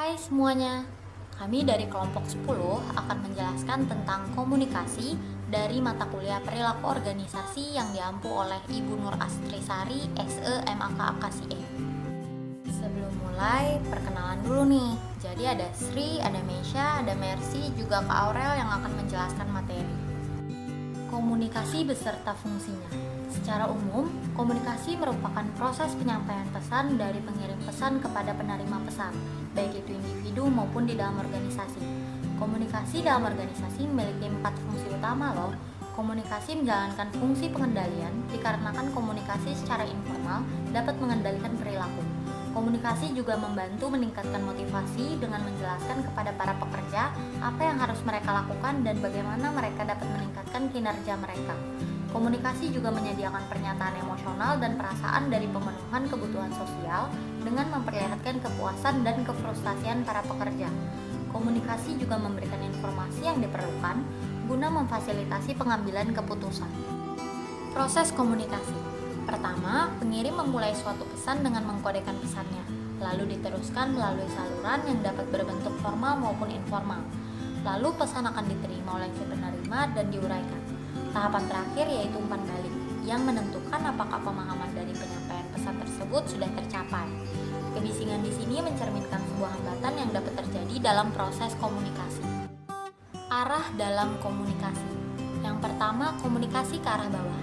Hai semuanya, kami dari kelompok 10 akan menjelaskan tentang komunikasi dari mata kuliah perilaku organisasi yang diampu oleh Ibu Nur Astrisari, SE MAK AKSIE. Sebelum mulai, perkenalan dulu nih. Jadi ada Sri, ada Mesya, ada Mercy, juga Kak Aurel yang akan menjelaskan materi. Komunikasi beserta fungsinya. Secara umum, komunikasi merupakan proses penyampaian pesan dari pengirim pesan kepada penerima pesan, baik itu individu maupun di dalam organisasi. Komunikasi dalam organisasi memiliki 4 fungsi utama loh. Komunikasi menjalankan fungsi pengendalian dikarenakan komunikasi secara informal dapat mengendalikan perilaku. Komunikasi juga membantu meningkatkan motivasi dengan menjelaskan kepada para pekerja apa yang harus mereka lakukan dan bagaimana mereka dapat meningkatkan kinerja mereka. Komunikasi juga menyediakan pernyataan emosional dan perasaan dari pemenuhan kebutuhan sosial dengan memperlihatkan kepuasan dan kefrustasian para pekerja. Komunikasi juga memberikan informasi yang diperlukan guna memfasilitasi pengambilan keputusan. Proses komunikasi. Pertama, pengirim memulai suatu pesan dengan mengkodekan pesannya, lalu diteruskan melalui saluran yang dapat berbentuk formal maupun informal. Lalu pesan akan diterima oleh si penerima dan diuraikan. Tahapan terakhir yaitu umpan balik, yang menentukan apakah pemahaman dari penyampaian pesan tersebut sudah tercapai. Kebisingan di sini mencerminkan sebuah hambatan yang dapat terjadi dalam proses komunikasi. Arah dalam komunikasi. Yang pertama, komunikasi ke arah bawah.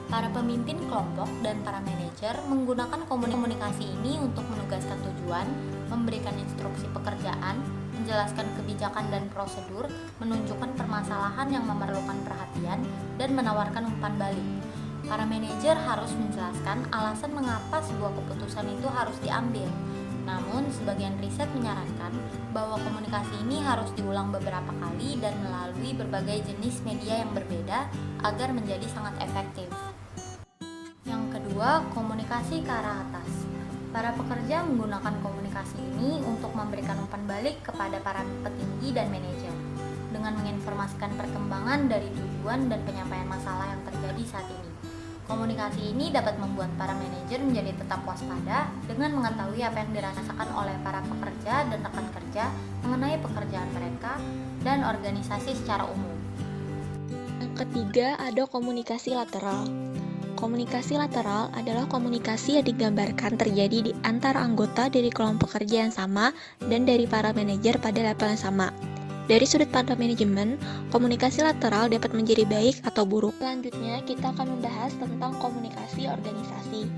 Para pemimpin kelompok dan para manajer menggunakan komunikasi ini untuk menugaskan tujuan, memberikan instruksi pekerjaan, menjelaskan kebijakan dan prosedur, menunjukkan permasalahan yang memerlukan perhatian, dan menawarkan umpan balik. Para manajer harus menjelaskan alasan mengapa sebuah keputusan itu harus diambil. Namun, sebagian riset menyarankan bahwa komunikasi ini harus diulang beberapa kali dan melalui berbagai jenis media yang berbeda agar menjadi sangat efektif. Yang kedua, komunikasi ke arah atas. Para pekerja menggunakan komunikasi ini untuk memberikan umpan balik kepada para petinggi dan manajer dengan menginformasikan perkembangan dari tujuan dan penyampaian masalah yang terjadi saat ini. Komunikasi ini dapat membuat para manajer menjadi tetap waspada dengan mengetahui apa yang dirasakan oleh para pekerja dan rekan kerja mengenai pekerjaan mereka dan organisasi secara umum. Yang ketiga, ada komunikasi lateral. Komunikasi lateral adalah komunikasi yang digambarkan terjadi di antara anggota dari kelompok kerja yang sama dan dari para manajer pada level yang sama. Dari sudut pandang manajemen, komunikasi lateral dapat menjadi baik atau buruk. Selanjutnya, kita akan membahas tentang komunikasi organisasi.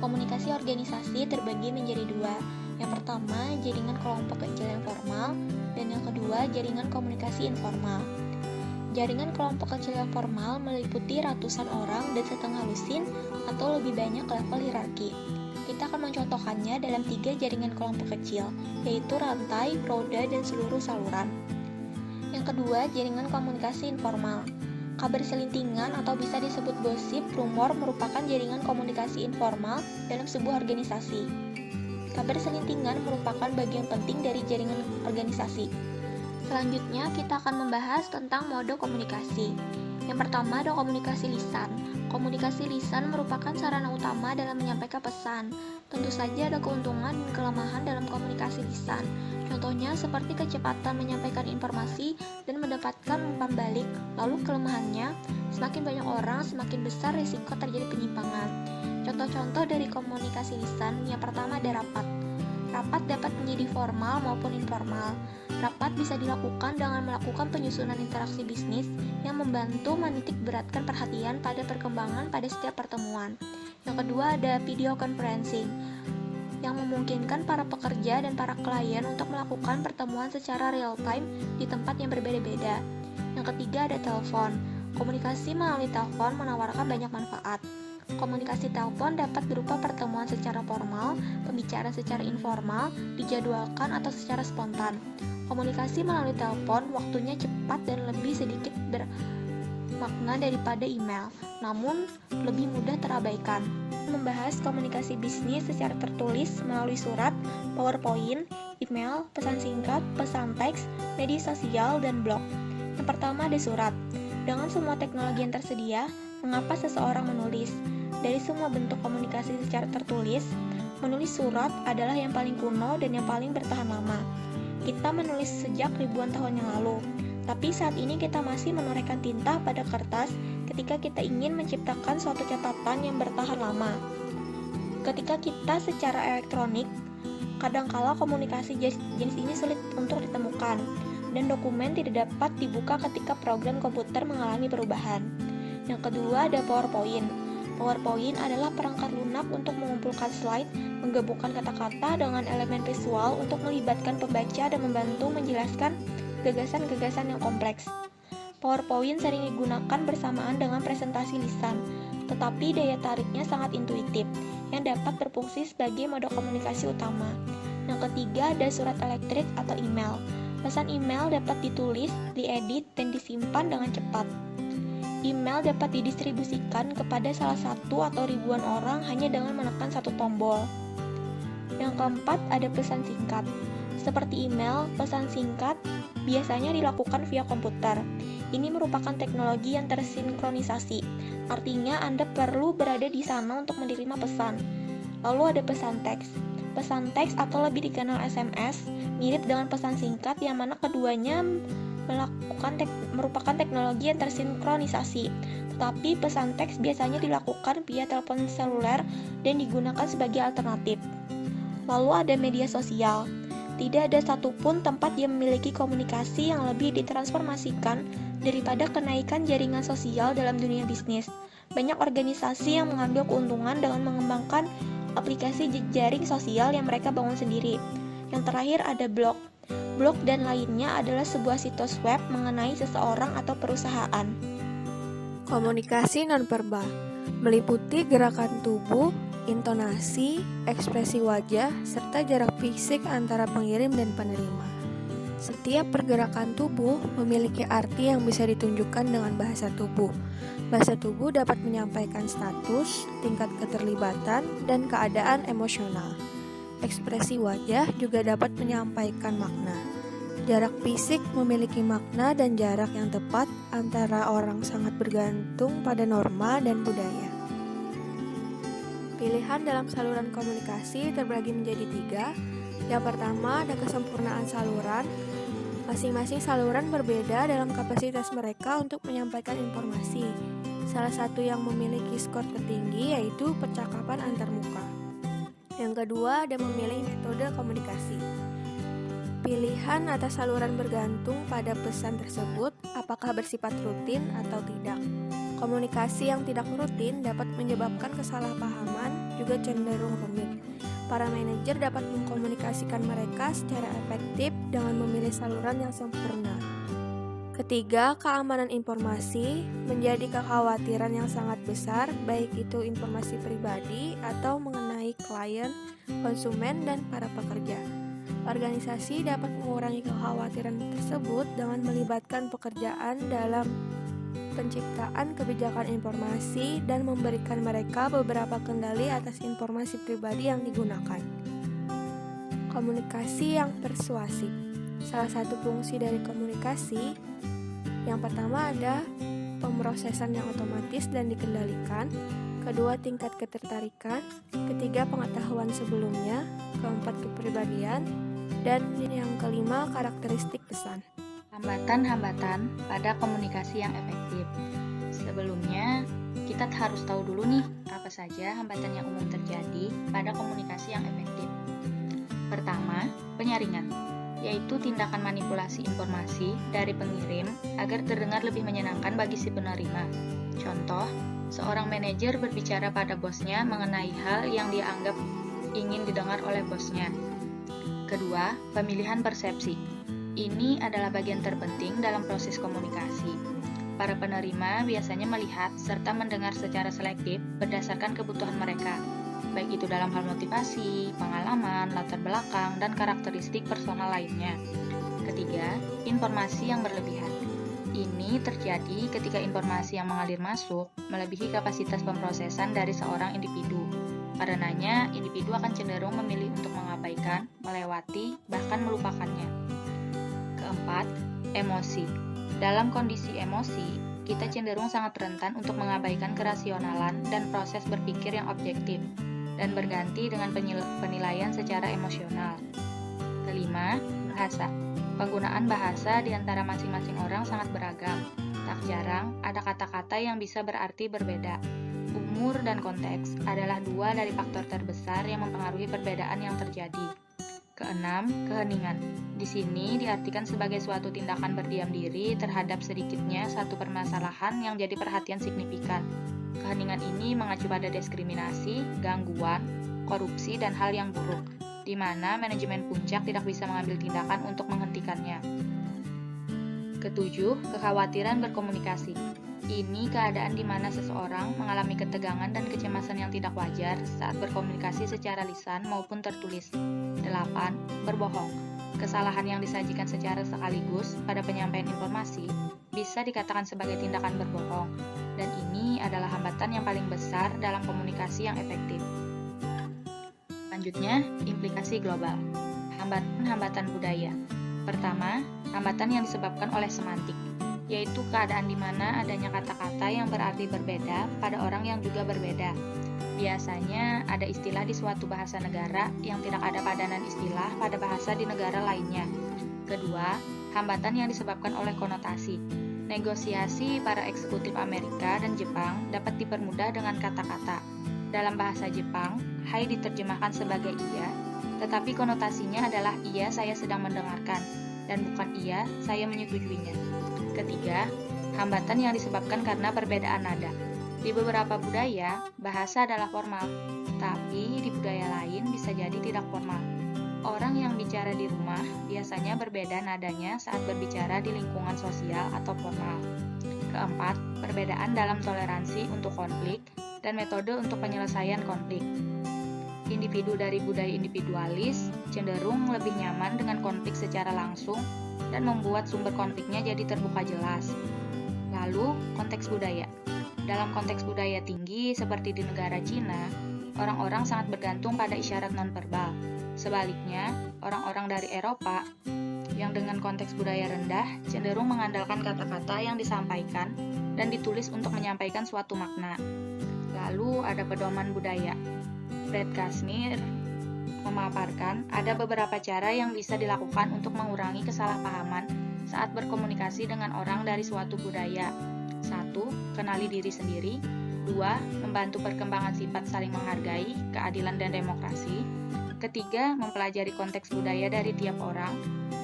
Komunikasi organisasi terbagi menjadi dua. Yang pertama, jaringan kelompok kecil yang formal, dan yang kedua, jaringan komunikasi informal. Jaringan kelompok kecil yang formal meliputi ratusan orang dan setengah lusin atau lebih banyak level hierarki. Kita akan mencontohkannya dalam 3 jaringan kelompok kecil, yaitu rantai, roda, dan seluruh saluran. Yang kedua, jaringan komunikasi informal. Kabar selintingan atau bisa disebut gosip, rumor merupakan jaringan komunikasi informal dalam sebuah organisasi. Kabar selintingan merupakan bagian penting dari jaringan organisasi. Selanjutnya, kita akan membahas tentang mode komunikasi. Yang pertama, ada komunikasi lisan. Komunikasi lisan merupakan sarana utama dalam menyampaikan pesan. Tentu saja ada keuntungan dan kelemahan dalam komunikasi lisan. Contohnya seperti kecepatan menyampaikan informasi dan mendapatkan umpan balik. Lalu kelemahannya, semakin banyak orang, semakin besar risiko terjadi penyimpangan. Contoh-contoh dari komunikasi lisan, yang pertama ada rapat. Rapat dapat menjadi formal maupun informal. Rapat bisa dilakukan dengan melakukan penyusunan interaksi bisnis yang membantu menitik beratkan perhatian pada perkembangan pada setiap pertemuan. Yang kedua ada video conferencing, yang memungkinkan para pekerja dan para klien untuk melakukan pertemuan secara real time di tempat yang berbeda-beda. Yang ketiga ada telepon. Komunikasi melalui telepon menawarkan banyak manfaat. Komunikasi telepon dapat berupa pertemuan secara formal, pembicaraan secara informal, dijadwalkan atau secara spontan. Komunikasi melalui telepon waktunya cepat dan lebih sedikit bermakna daripada email, namun lebih mudah terabaikan. Membahas komunikasi bisnis secara tertulis melalui surat, PowerPoint, email, pesan singkat, pesan teks, media sosial, dan blog. Yang pertama ada surat. Dengan semua teknologi yang tersedia, mengapa seseorang menulis? Dari semua bentuk komunikasi secara tertulis, menulis surat adalah yang paling kuno dan yang paling bertahan lama. kita menulis sejak ribuan tahun yang lalu. Tapi saat ini kita masih menorehkan tinta pada kertas ketika kita ingin menciptakan suatu catatan yang bertahan lama. Ketika kita secara elektronik, kadangkala komunikasi jenis ini sulit untuk ditemukan, dan dokumen tidak dapat dibuka ketika program komputer mengalami perubahan. Yang kedua ada PowerPoint. PowerPoint adalah perangkat lunak untuk mengumpulkan slide, menggabungkan kata-kata dengan elemen visual untuk melibatkan pembaca dan membantu menjelaskan gagasan-gagasan yang kompleks. PowerPoint sering digunakan bersamaan dengan presentasi lisan, tetapi daya tariknya sangat intuitif, yang dapat berfungsi sebagai mode komunikasi utama. Yang ketiga ada surat elektrik atau email. Pesan email dapat ditulis, diedit, dan disimpan dengan cepat. Email dapat didistribusikan kepada salah satu atau ribuan orang hanya dengan menekan satu tombol. Yang keempat ada pesan singkat. Seperti email, pesan singkat biasanya dilakukan via komputer. Ini merupakan teknologi yang tersinkronisasi, artinya Anda perlu berada di sana untuk menerima pesan. Lalu ada pesan teks. Pesan teks atau lebih dikenal SMS, mirip dengan pesan singkat yang mana keduanya merupakan teknologi yang tersinkronisasi. Tetapi pesan teks biasanya dilakukan via telepon seluler dan digunakan sebagai alternatif. Lalu ada media sosial. Tidak ada satupun tempat yang memiliki komunikasi yang lebih ditransformasikan daripada kenaikan jaringan sosial dalam dunia bisnis. Banyak organisasi yang mengambil keuntungan dengan mengembangkan aplikasi jejaring sosial yang mereka bangun sendiri. Yang terakhir ada blog. Blog dan lainnya adalah sebuah situs web mengenai seseorang atau perusahaan. Komunikasi nonverbal meliputi gerakan tubuh, intonasi, ekspresi wajah, serta jarak fisik antara pengirim dan penerima. Setiap pergerakan tubuh memiliki arti yang bisa ditunjukkan dengan bahasa tubuh. Bahasa tubuh dapat menyampaikan status, tingkat keterlibatan, dan keadaan emosional. Ekspresi wajah juga dapat menyampaikan makna. Jarak fisik memiliki makna dan jarak yang tepat antara orang sangat bergantung pada norma dan budaya. Pilihan dalam saluran komunikasi terbagi menjadi 3. Yang pertama ada kesempurnaan saluran. Masing-masing saluran berbeda dalam kapasitas mereka untuk menyampaikan informasi. Salah satu yang memiliki skor tertinggi yaitu percakapan antarmuka. Yang kedua ada memilih metode komunikasi. Pilihan atas saluran bergantung pada pesan tersebut apakah bersifat rutin atau tidak. Komunikasi yang tidak rutin dapat menyebabkan kesalahpahaman, juga cenderung rumit. Para manajer dapat mengkomunikasikan mereka secara efektif dengan memilih saluran yang sempurna. Ketiga, keamanan informasi menjadi kekhawatiran yang sangat besar, baik itu informasi pribadi atau mengenai klien, konsumen, dan para pekerja. Organisasi dapat mengurangi kekhawatiran tersebut dengan melibatkan pekerjaan dalam penciptaan kebijakan informasi dan memberikan mereka beberapa kendali atas informasi pribadi yang digunakan. Komunikasi yang persuasif. Salah satu fungsi dari komunikasi yang pertama ada pemrosesan yang otomatis dan dikendalikan, kedua tingkat ketertarikan, ketiga pengetahuan sebelumnya, keempat kepribadian, dan yang kelima karakteristik pesan. Hambatan-hambatan pada komunikasi yang efektif. Sebelumnya, kita harus tahu dulu nih, apa saja hambatan yang umum terjadi pada komunikasi yang efektif. Pertama, penyaringan, yaitu tindakan manipulasi informasi dari pengirim agar terdengar lebih menyenangkan bagi si penerima. Contoh, seorang manajer berbicara pada bosnya mengenai hal yang dia anggap ingin didengar oleh bosnya. Kedua, pemilihan persepsi. Ini adalah bagian terpenting dalam proses komunikasi. Para penerima biasanya melihat serta mendengar secara selektif berdasarkan kebutuhan mereka, baik itu dalam hal motivasi, pengalaman, latar belakang, dan karakteristik personal lainnya. Ketiga, informasi yang berlebihan. Ini terjadi ketika informasi yang mengalir masuk melebihi kapasitas pemrosesan dari seorang individu. Karenanya, individu akan cenderung memilih untuk mengabaikan, melewati, bahkan melupakannya. Keempat, emosi. Dalam kondisi emosi, kita cenderung sangat rentan untuk mengabaikan kerasionalan dan proses berpikir yang objektif, dan berganti dengan penilaian secara emosional. Kelima, Bahasa. Penggunaan bahasa di antara masing-masing orang sangat beragam. Tak jarang, ada kata-kata yang bisa berarti berbeda. Umur dan konteks adalah dua dari faktor terbesar yang mempengaruhi perbedaan yang terjadi. Keenam, keheningan. Di sini diartikan sebagai suatu tindakan berdiam diri terhadap sedikitnya satu permasalahan yang jadi perhatian signifikan. Keheningan ini mengacu pada diskriminasi, gangguan, korupsi, dan hal yang buruk, di mana manajemen puncak tidak bisa mengambil tindakan untuk menghentikannya. Ketujuh, kekhawatiran berkomunikasi. Ini keadaan di mana seseorang mengalami ketegangan dan kecemasan yang tidak wajar saat berkomunikasi secara lisan maupun tertulis. 8. Berbohong. Kesalahan yang disajikan secara sekaligus pada penyampaian informasi bisa dikatakan sebagai tindakan berbohong, dan ini adalah hambatan yang paling besar dalam komunikasi yang efektif. Selanjutnya, implikasi global. Hambatan budaya. Pertama, hambatan yang disebabkan oleh semantik, yaitu keadaan di mana adanya kata-kata yang berarti berbeda pada orang yang juga berbeda. Biasanya ada istilah di suatu bahasa negara yang tidak ada padanan istilah pada bahasa di negara lainnya. Kedua, hambatan yang disebabkan oleh konotasi. Negosiasi para eksekutif Amerika dan Jepang dapat dipermudah dengan kata-kata. Dalam bahasa Jepang, hai diterjemahkan sebagai iya, tetapi konotasinya adalah iya saya sedang mendengarkan, dan bukan iya saya menyetujuinya. Ketiga, hambatan yang disebabkan karena perbedaan nada. Di beberapa budaya, bahasa adalah formal, tapi di budaya lain bisa jadi tidak formal. Orang yang bicara di rumah biasanya berbeda nadanya saat berbicara di lingkungan sosial atau formal. Keempat, perbedaan dalam toleransi untuk konflik dan metode untuk penyelesaian konflik. Individu dari budaya individualis cenderung lebih nyaman dengan konflik secara langsung dan membuat sumber konfliknya jadi terbuka jelas. Lalu, konteks budaya. Dalam konteks budaya tinggi seperti di negara Cina, orang-orang sangat bergantung pada isyarat nonverbal. Sebaliknya, orang-orang dari Eropa yang dengan konteks budaya rendah cenderung mengandalkan kata-kata yang disampaikan dan ditulis untuk menyampaikan suatu makna. Lalu ada pedoman budaya. Brad Kashmir memaparkan ada beberapa cara yang bisa dilakukan untuk mengurangi kesalahpahaman saat berkomunikasi dengan orang dari suatu budaya. 1. Kenali diri sendiri. 2. Membantu perkembangan sifat saling menghargai, keadilan dan demokrasi. Ketiga, mempelajari konteks budaya dari tiap orang.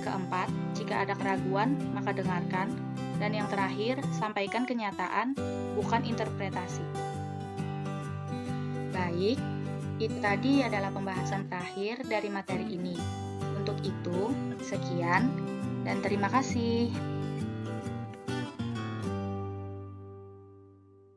Keempat, jika ada keraguan, maka dengarkan. Dan yang terakhir, sampaikan kenyataan, bukan interpretasi. Baik, itu tadi adalah pembahasan terakhir dari materi ini. Untuk itu, sekian dan terima kasih.